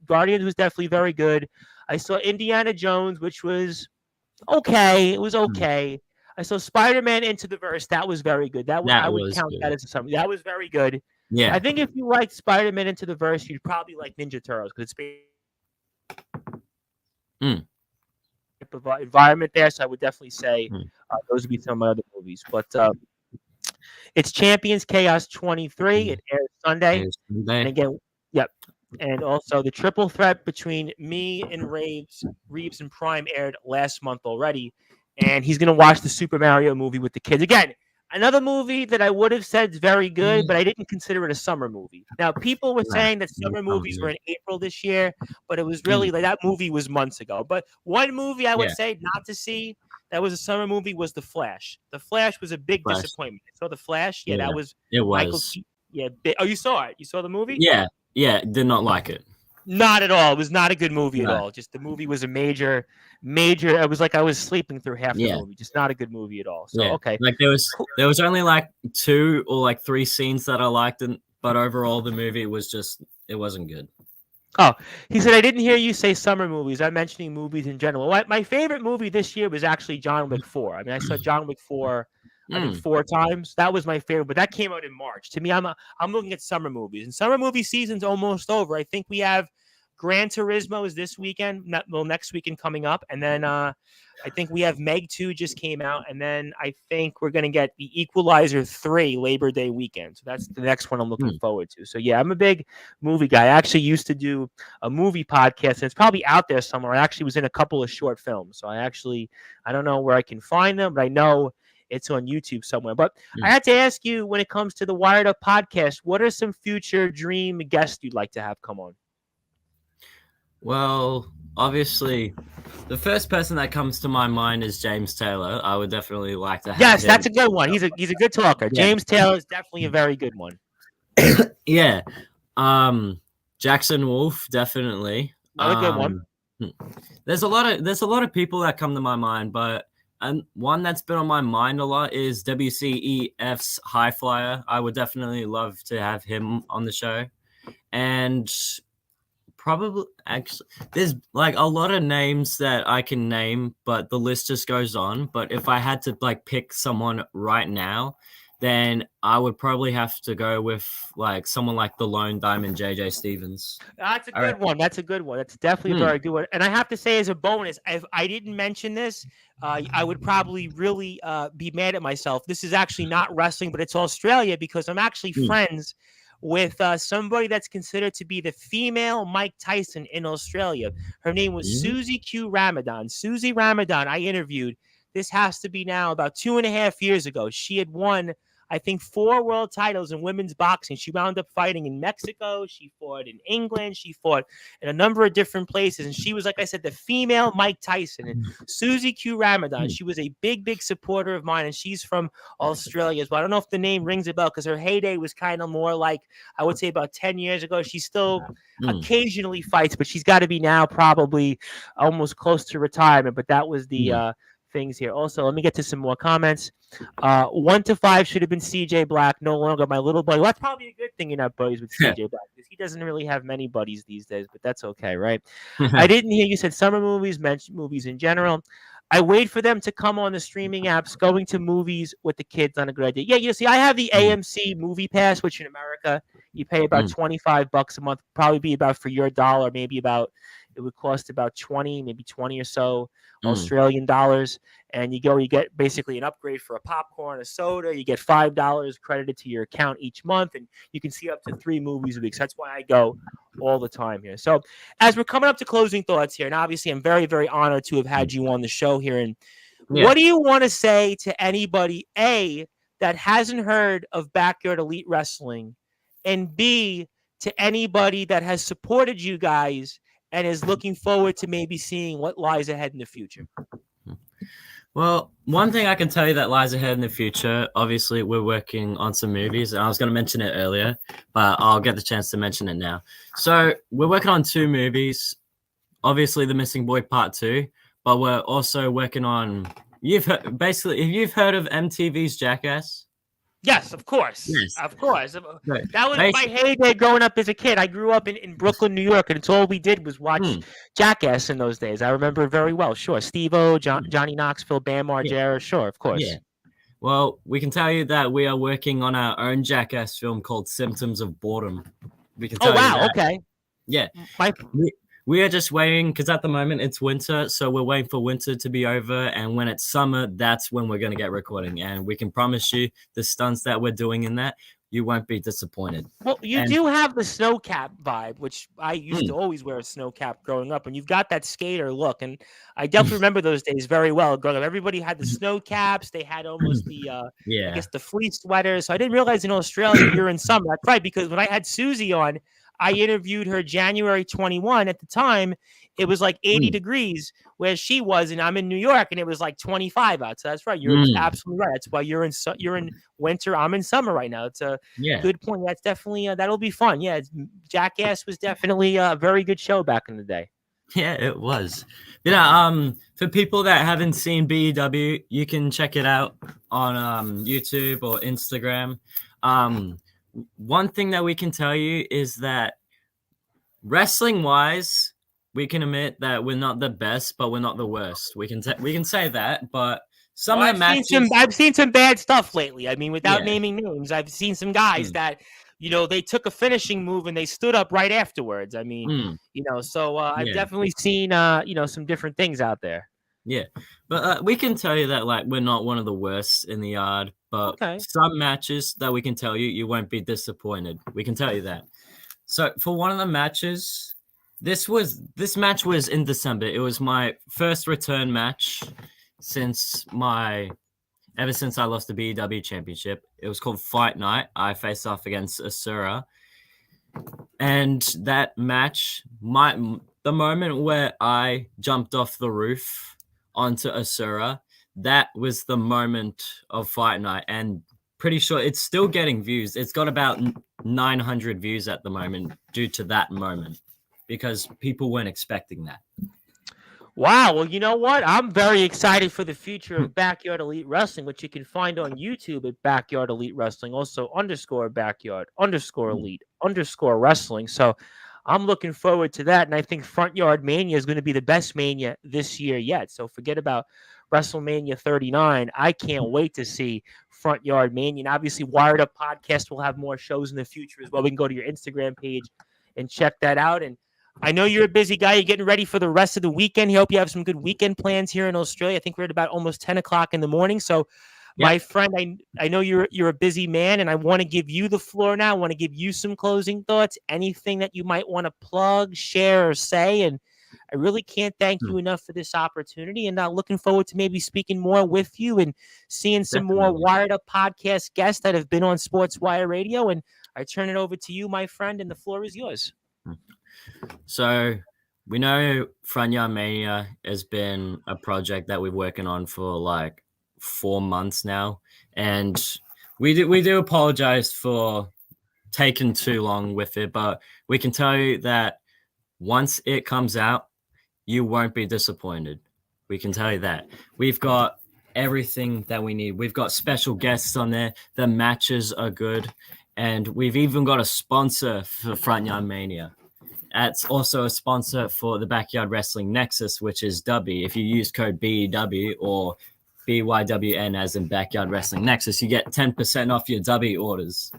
definitely very good. I saw Indiana Jones, which was okay. It was okay. I saw Spider-Man Into the Verse. That was very good. I would count that as a summer. That was very good. Yeah. I think if you liked Spider-Man Into the Verse, you'd probably like Ninja Turtles because it's environment there. So I would definitely say those would be some of my other movies. But it's Champions Chaos 23. It airs Sunday. And again, And also the triple threat between me and Reeves and Prime aired last month already. And he's gonna watch the Super Mario movie with the kids. Again, another movie that I would have said is very good, but I didn't consider it a summer movie. Now, people were Right. saying that summer movies were in April this year, but it was Mm. really like that movie was months ago. But one movie I would Yeah. say not to see that was a summer movie was The Flash. The Flash was a big Flash. disappointment. So The Flash, yeah, Yeah, that was it Michael was. Keaton. Yeah, oh, you saw it? You saw the movie? Yeah, did not like it. Not at all. It was not a good movie at No. all. Just the movie was a major. It was like I was sleeping through half the Yeah. movie. Just not a good movie at all. So Yeah. okay, Like there was only like 2 or like 3 scenes that I liked, but overall the movie was it wasn't good. Oh, he said I didn't hear you say summer movies. I'm mentioning movies in general. My favorite movie this year was actually John Wick 4. I mean, I saw John Wick 4 I think 4 times. That was my favorite, but that came out in March. To me, I'm looking at summer movies, and summer movie season's almost over. I think we have Gran Turismo is this weekend, next weekend coming up, and then I think we have Meg 2 just came out, and then I think we're gonna get the Equalizer 3 Labor Day weekend. So that's the next one I'm looking forward to. So yeah, I'm a big movie guy. I actually used to do a movie podcast, and it's probably out there somewhere. I actually was in a couple of short films, so I don't know where I can find them, but I know it's on YouTube somewhere. But I had to ask you, when it comes to the Wired Up podcast, what are some future dream guests you'd like to have come on? Well, obviously, the first person that comes to my mind is James Taylor. I would definitely like to have Yes, him. that's a good one. He's a good talker. Yeah. James Taylor is definitely a very good one. Yeah. Jackson Wolf, definitely. Another good one. There's a lot of people that come to my mind, but one that's been on my mind a lot is WCEF's High Flyer. I would definitely love to have him on the show. And probably, actually, there's like a lot of names that I can name, but the list just goes on. But if I had to like pick someone right now, then I would probably have to go with like someone like the Lone Diamond, JJ Stevens. That's a good one. That's a good one. That's definitely a very good one. And I have to say, as a bonus, if I didn't mention this, I would probably really be mad at myself. This is actually not wrestling, but it's Australia, because I'm actually friends with somebody that's considered to be the female Mike Tyson in Australia. Her name was Susie Q Ramadan. Susie Ramadan, I interviewed. This has to be now about 2.5 years ago. She had won, I think, 4 world titles in women's boxing. She wound up fighting in Mexico. She fought in England. She fought in a number of different places. And she was, like I said, the female Mike Tyson. And Susie Q Ramadan, she was a big, big supporter of mine. And she's from Australia as well. I don't know if the name rings a bell, because her heyday was kind of more like, I would say, about 10 years ago. She still occasionally fights, but she's got to be now probably almost close to retirement. But that was the things here. Also, let me get to some more comments. 1 to 5 should have been CJ Black, no longer my little buddy. Well, that's probably a good thing you're not buddies with CJ Black, because he doesn't really have many buddies these days, but that's okay, right? I didn't hear you said summer movies, mentioned movies in general. I wait for them to come on the streaming apps. Going to movies with the kids on a good idea. Yeah, you see, I have the AMC Movie Pass, which in America you pay about $25 a month. Probably be about, for your dollar, maybe about, it would cost about 20, maybe 20 or so Australian dollars. And you get basically an upgrade for a popcorn, a soda. You get $5 credited to your account each month, and you can see up to 3 movies a week. So that's why I go all the time here. So as we're coming up to closing thoughts here, and obviously I'm very, very honored to have had you on the show here. And what do you want to say to anybody, A, that hasn't heard of Backyard Elite Wrestling, and B, to anybody that has supported you guys and is looking forward to maybe seeing what lies ahead in the future? Well, one thing I can tell you that lies ahead in the future, obviously we're working on some movies, and I was going to mention it earlier, but I'll get the chance to mention it now. So we're working on 2 movies, obviously The Missing Boy Part 2, but we're also working on, if you've heard of MTV's Jackass? Yes, of course. Yes. Of course. Right. That was my heyday growing up as a kid. I grew up in Brooklyn, New York, and it's all we did was watch Jackass in those days. I remember very well. Sure. Steve-O, Johnny Knoxville, Bam Margera. Sure, of course. Yeah. Well, we can tell you that we are working on our own Jackass film called Symptoms of Boredom. We can tell you that. Okay. Yeah. We are just waiting, because at the moment it's winter, so we're waiting for winter to be over, and when it's summer, that's when we're going to get recording. And we can promise you the stunts that we're doing in that you won't be disappointed. Well, you And do have the snow cap vibe, which I used to always wear a snow cap growing up, and you've got that skater look, and I definitely remember those days very well growing up. Everybody had the snow caps; they had almost the, I yeah. guess, the fleece sweaters. So I didn't realize in Australia you're in summer. That's right, because when I had Susie on, I interviewed her January 21. At the time, it was like 80 degrees where she was, and I'm in New York, and it was like 25 out. So that's right. You're absolutely right. That's why you're in winter. I'm in summer right now. It's a good point. That's definitely that'll be fun. Yeah, Jackass was definitely a very good show back in the day. Yeah, it was. For people that haven't seen BEW, you can check it out on YouTube or Instagram. One thing that we can tell you is that wrestling wise, we can admit that we're not the best, but we're not the worst. We can say that, but some of the matches I've seen some bad stuff lately. I mean, without naming names, I've seen some guys that they took a finishing move and they stood up right afterwards. I mean, so I've definitely seen some different things out there. Yeah, but we can tell you that like we're not one of the worst in the yard, but some matches that we can tell you, you won't be disappointed. We can tell you that. So for one of the matches, this match was in December. It was my first return match ever since I lost the BEW championship. It was called Fight Night. I faced off against Asura. And that match, the moment where I jumped off the roof onto Asura, that was the moment of Fight Night. And pretty sure it's still getting views. It's got about 900 views at the moment due to that moment because people weren't expecting that. Wow. Well, you know what? I'm very excited for the future of Backyard Elite Wrestling, which you can find on YouTube at Backyard Elite Wrestling, also _Backyard_Elite_Wrestling. So I'm looking forward to that. And I think Front Yard Mania is going to be the best Mania this year yet. So forget about WrestleMania 39. I can't wait to see Front Yard Mania. And obviously, Wired Up Podcast will have more shows in the future as well. We can go to your Instagram page and check that out. And I know you're a busy guy. You're getting ready for the rest of the weekend. I hope you have some good weekend plans here in Australia. I think we're at about almost 10 o'clock in the morning. So, my friend, I know you're a busy man, and I want to give you the floor now. I want to give you some closing thoughts, anything that you might want to plug, share, or say. And I really can't thank you enough for this opportunity. And looking forward to maybe speaking more with you and seeing some more Wired Up Podcast guests that have been on Sportswire Radio. And I turn it over to you, my friend, and the floor is yours. So we know Front Yard Mania has been a project that we're working on for like 4 months now, and we do apologize for taking too long with it, but we can tell you that once it comes out, you won't be disappointed. We can tell you that. We've got everything that we need. We've got special guests on there. The matches are good, and we've even got a sponsor for Front Yard Mania. It's also a sponsor for the Backyard Wrestling Nexus, which is Dubby. If you use code BEW or BYWN as in Backyard Wrestling Nexus, you get 10% off your Dubby orders.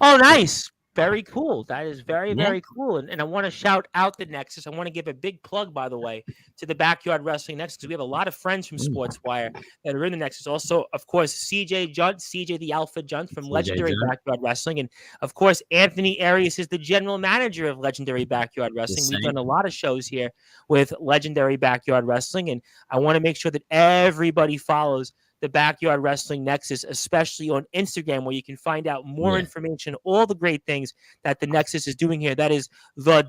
Oh, nice. Very cool. That is very, very cool. And I want to shout out the Nexus. I want to give a big plug, by the way, to the Backyard Wrestling Nexus, because we have a lot of friends from Sportswire that are in the Nexus. Also, of course, CJ the Alpha Junt from Legendary Backyard Wrestling. And, of course, Anthony Arias is the general manager of Legendary Backyard Wrestling. We've done a lot of shows here with Legendary Backyard Wrestling. And I want to make sure that everybody follows the Backyard Wrestling Nexus, especially on Instagram, where you can find out more information, all the great things that the Nexus is doing here. That is the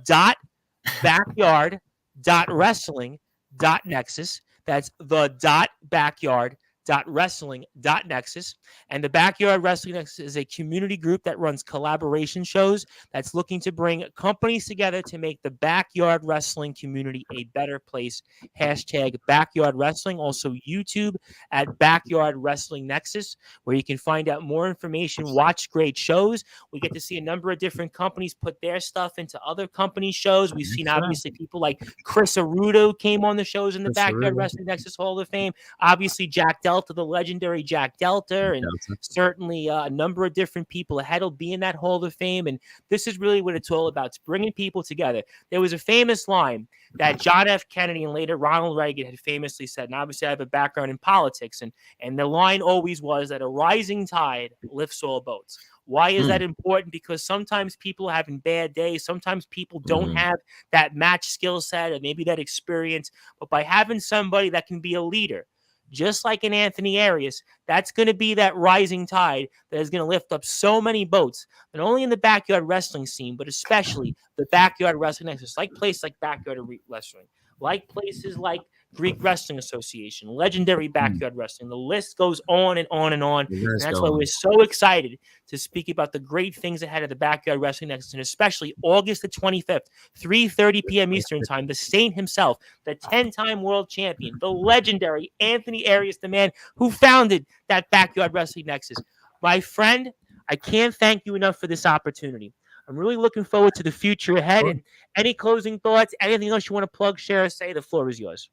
.backyard.wrestling.nexus. That's the .backyard.wrestling.nexus. And the Backyard Wrestling Nexus is a community group that runs collaboration shows that's looking to bring companies together to make the backyard wrestling community a better place. Hashtag Backyard Wrestling. Also YouTube at Backyard Wrestling Nexus, where you can find out more information, watch great shows. We get to see a number of different companies put their stuff into other company shows. We've seen obviously people like Chris Arudo came on the shows in the Backyard Wrestling Nexus Hall of Fame. Obviously Jack Delta, the legendary Jack Delta, and certainly a number of different people ahead will be in that Hall of Fame. And this is really what it's all about. It's bringing people together. There was a famous line that John F. Kennedy and later Ronald Reagan had famously said, and obviously I have a background in politics, and the line always was that a rising tide lifts all boats. Why is that important? Because sometimes people are having bad days. Sometimes people don't have that match skill set or maybe that experience. But by having somebody that can be a leader, just like an Anthony Arias, that's going to be that rising tide that is going to lift up so many boats, not only in the backyard wrestling scene, but especially the backyard wrestling nexus, like places like Backyard Wrestling, like places like Greek Wrestling Association, Legendary Backyard Wrestling. The list goes on and on and on. And that's why we're so excited to speak about the great things ahead of the Backyard Wrestling Nexus, and especially August the 25th, 3:30 p.m. Eastern Time, the Saint himself, the 10-time world champion, the legendary Anthony Arias, the man who founded that Backyard Wrestling Nexus. My friend, I can't thank you enough for this opportunity. I'm really looking forward to the future ahead. And any closing thoughts, anything else you want to plug, share, or say, the floor is yours.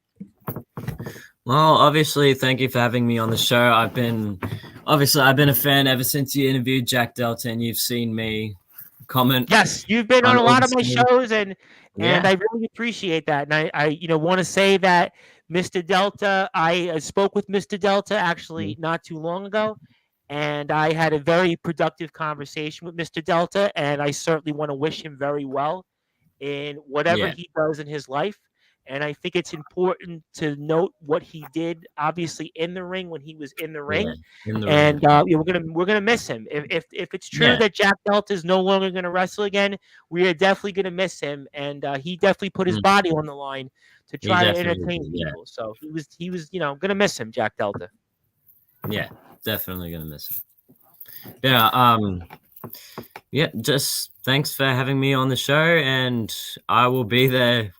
Well, obviously, thank you for having me on the show. I've been a fan ever since you interviewed Jack Delta, and you've seen me comment. Yes, you've been on a lot of my shows, and I really appreciate that. And I want to say that Mr. Delta, I spoke with Mr. Delta actually not too long ago, and I had a very productive conversation with Mr. Delta, and I certainly want to wish him very well in whatever he does in his life. And I think it's important to note what he did, obviously in the ring when he was in the ring. And we're gonna miss him. If it's true that Jack Delta is no longer going to wrestle again, we are definitely going to miss him. And he definitely put his body on the line to try to entertain people. So he was going to miss him, Jack Delta. Yeah, definitely going to miss him. Yeah. Yeah, just thanks for having me on the show, and I will be there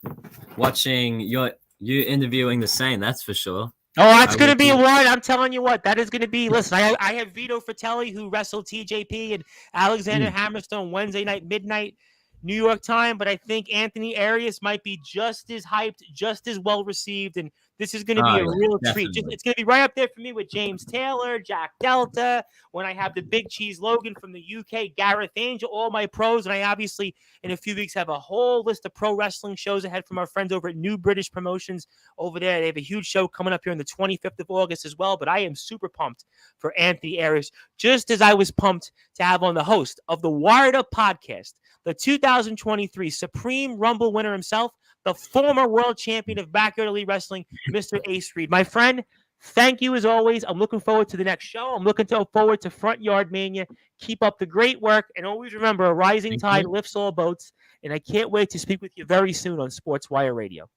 watching you interviewing the Saint, that's for sure. Oh, that's going to be one. I'm telling you what, that is going to be. Listen, I have Vito Fratelli, who wrestled TJP and Alexander Hammerstone Wednesday night, midnight, New York time. But I think Anthony Arias might be just as hyped, just as well received. And this is going to be a real treat. It's going to be right up there for me with James Taylor, Jack Delta. When I have the Big Cheese Logan from the UK, Gareth Angel, all my pros. And I obviously, in a few weeks, have a whole list of pro wrestling shows ahead from our friends over at New British Promotions over there. They have a huge show coming up here on the 25th of August as well. But I am super pumped for Anthony Arias, just as I was pumped to have on the host of the Wired Up podcast, the 2023 Supreme Rumble winner himself, the former world champion of Backyard Elite Wrestling, Mr. Ace Reed. My friend, thank you as always. I'm looking forward to the next show. I'm looking forward to Front Yard Mania. Keep up the great work. And always remember, a rising tide lifts all boats. And I can't wait to speak with you very soon on Sportswire Radio.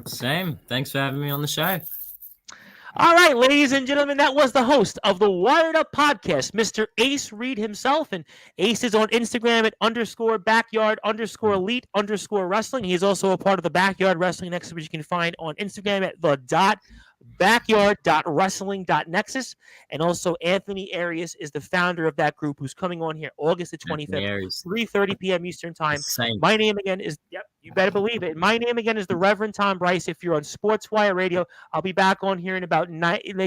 Same. Thanks for having me on the show. All right, ladies and gentlemen, that was the host of the Wired Up podcast, Mr. Ace Reed himself. And Ace is on Instagram at _backyard_elite_wrestling. He is also a part of the Backyard Wrestling Nexus, which you can find on Instagram at backyard.wrestling.nexus. And also Anthony Arias is the founder of that group, who's coming on here August the 25th, 3:30 p.m. Eastern time. My name again is, you better believe it. My name again is the Reverend Tom Bryce. If you're on Sportswire Radio, I'll be back on here in about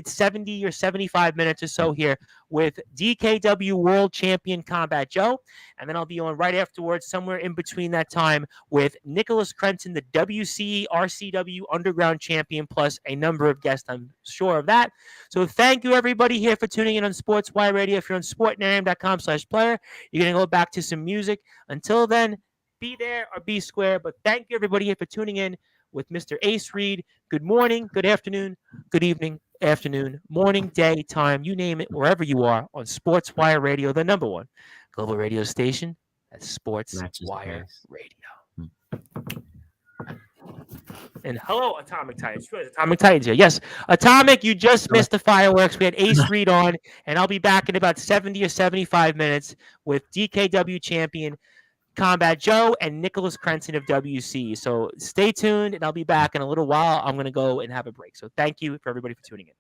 70 or 75 minutes or so here with DKW World Champion Combat Joe. And then I'll be on right afterwards, somewhere in between that time, with Nicholas Crenton, the WCE RCW Underground Champion, plus a number of guests, I'm sure of that. So thank you, everybody, here for tuning in on Sportswire Radio. If you're on sportnarium.com/player, you're going to go back to some music. Until then, be there or be square. But thank you, everybody, here for tuning in with Mr. Ace Reed. Good morning, good afternoon, good evening, afternoon, morning, day, time, you name it, wherever you are on Sportswire Radio, the number one global radio station. That's Sportswire Radio. And hello, Atomic Titans. Atomic Titans here. Yes, Atomic, you just missed the fireworks. We had Ace Reed on, and I'll be back in about 70 or 75 minutes with DKW champion Combat Joe and Nicholas Crenton of WC. So stay tuned, and I'll be back in a little while. I'm going to go and have a break. So thank you for everybody for tuning in.